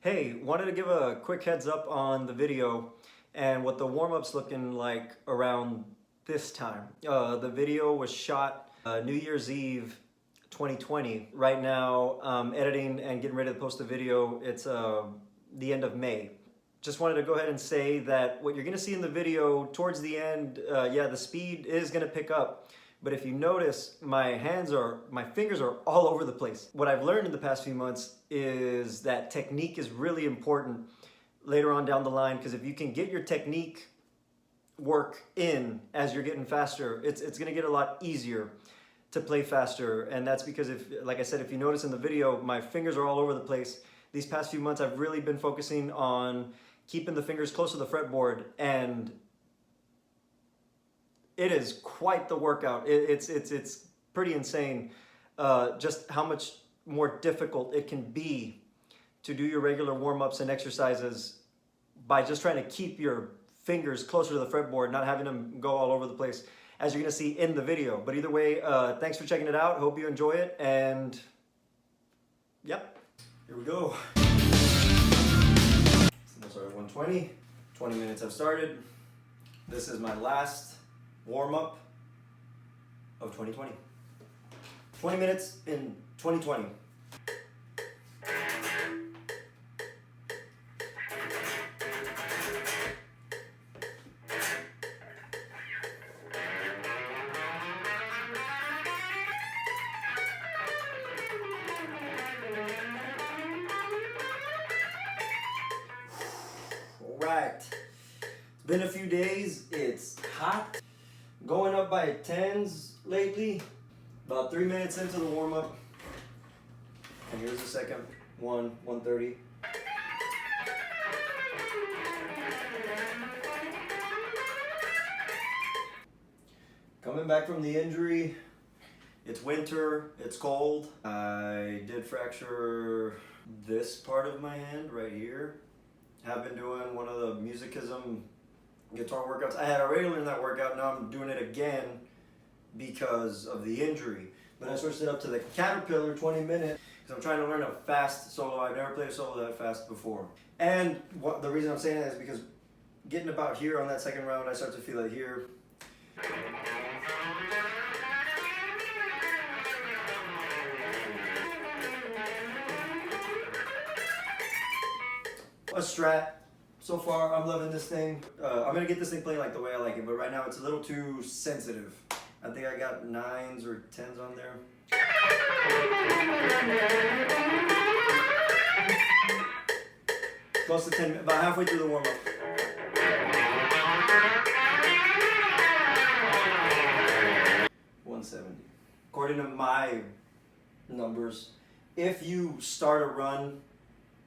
Hey, wanted to give a quick heads up on the video and what the warm-up's looking like around this time. The video was shot New Year's Eve 2020. Right now, editing and getting ready to post the video. It's the end of May. Just wanted to go ahead and say that what you're gonna see in the video towards the end, yeah, the speed is gonna pick up. But if you notice, my fingers are all over the place. What I've learned in the past few months is that technique is really important later on down the line, because if you can get your technique work in as you're getting faster, it's gonna get a lot easier to play faster. And that's because, like I said, if you notice in the video, my fingers are all over the place. These past few months, I've really been focusing on keeping the fingers close to the fretboard, and it is quite the workout. It's pretty insane just how much more difficult it can be to do your regular warm-ups and exercises by just trying to keep your fingers closer to the fretboard, not having them go all over the place, as you're gonna see in the video. But either way, thanks for checking it out. Hope you enjoy it, and yep, here we go. Sorry, 120, 20 minutes have started. This is my last warm-up of 2020. 20 minutes in 2020. All right, it's been a few days. It's hot. Going up by tens lately. About 3 minutes into the warm-up. And here's the second one, 130. Coming back from the injury. It's winter, it's cold. I did fracture this part of my hand right here. Have been doing one of the Musicism guitar workouts. I had already learned that workout, now I'm doing it again because of the injury. But I switched it up to the Caterpillar 20 minutes because I'm trying to learn a fast solo. I've never played a solo that fast before. And the reason I'm saying that is because getting about here on that second round, I start to feel it here. A Strat. So far, I'm loving this thing. I'm gonna get this thing playing like the way I like it, but right now it's a little too sensitive. I think I got 9s or 10s on there. Close to 10, about halfway through the warm-up. $170. According to my numbers, if you start a run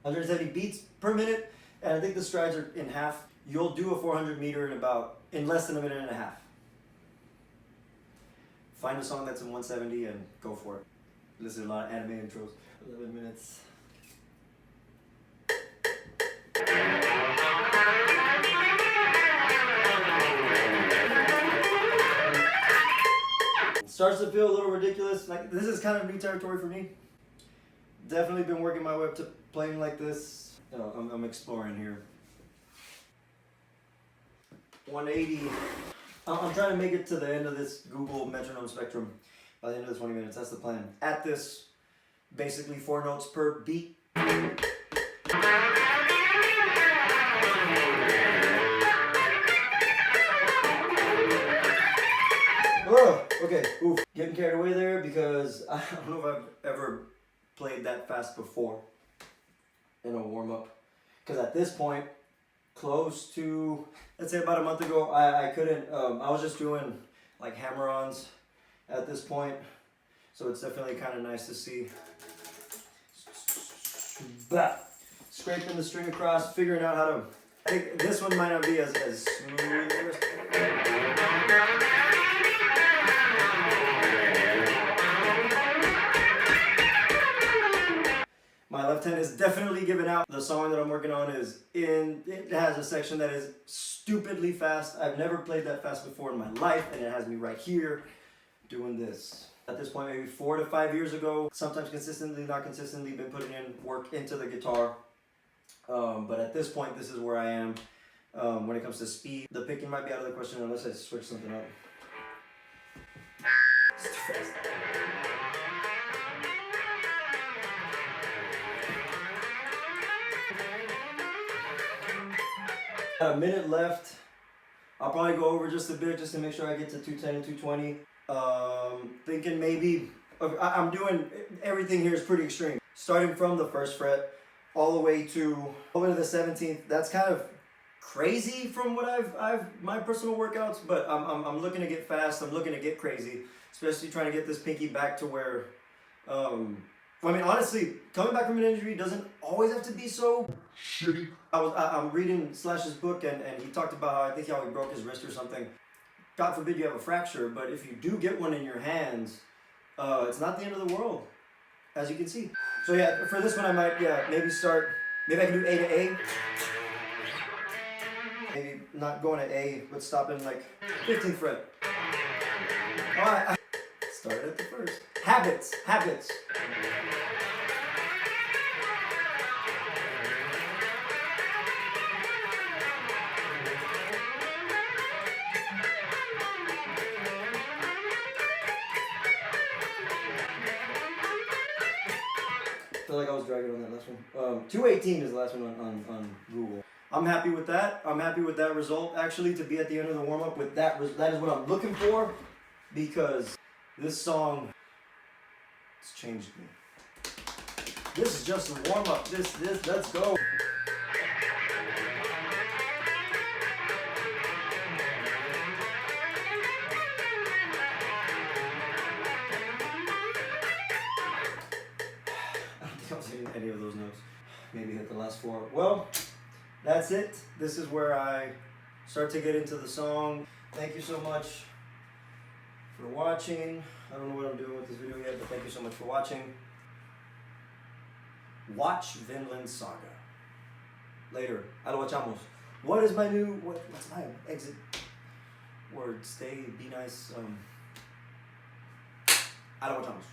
170 beats per minute, and I think the strides are in half, you'll do a 400 meter in less than a minute and a half. Find a song that's in 170 and go for it. Listen to a lot of anime intros. 11 minutes. It starts to feel a little ridiculous. Like, this is kind of new territory for me. Definitely been working my way up to playing like this. You know, I'm exploring here. 180. I'm trying to make it to the end of this Google metronome spectrum by the end of the 20 minutes. That's the plan. At this, basically 4 notes per beat. Oh, okay, oof. Getting carried away there because I don't know if I've ever played that fast before in a warm-up, because at this point, close to, let's say about a month ago, I couldn't, I was just doing like hammer-ons at this point, so it's definitely kind of nice to see. Scraping the string across, figuring out how to, I think this one might not be as smooth. My left hand is definitely giving out. The song that I'm working on it has a section that is stupidly fast. I've never played that fast before in my life, and it has me right here doing this. At this point, maybe 4 to 5 years ago, sometimes consistently, not consistently, been putting in work into the guitar. But at this point, this is where I am when it comes to speed. The picking might be out of the question unless I switch something up. It's too fast. A minute left. I'll probably go over just a bit just to make sure I get to 210 and 220. Thinking maybe, I'm doing, everything here is pretty extreme. Starting from the 1st fret all the way to the 17th. That's kind of crazy from what I've my personal workouts, but I'm looking to get fast. I'm looking to get crazy, especially trying to get this pinky back to where, I mean, honestly, coming back from an injury doesn't always have to be so shitty. I'm reading Slash's book, and he talked about how, I think how he broke his wrist or something. God forbid you have a fracture, but if you do get one in your hands, it's not the end of the world, as you can see. So yeah, for this one I might, maybe I can do A to A. Maybe not going to A, but stopping like 15th fret. Alright, I started at the 1st. Habits. I feel like I was dragging on that last one. 218 is the last one on Google. I'm happy with that. I'm happy with that result. Actually, to be at the end of the warm-up with that is what I'm looking for, because this song has changed me. This is just a warm-up. Let's go. I don't think I was hitting any of those notes. Maybe hit the last 4. Well, that's it. This is where I start to get into the song. Thank you so much for watching. I don't know what I'm doing with this video yet, but thank you so much for watching. Watch Vinland Saga. Later. A lo echamos. What is my new, what's my exit word? Stay, be nice. A lo echamos.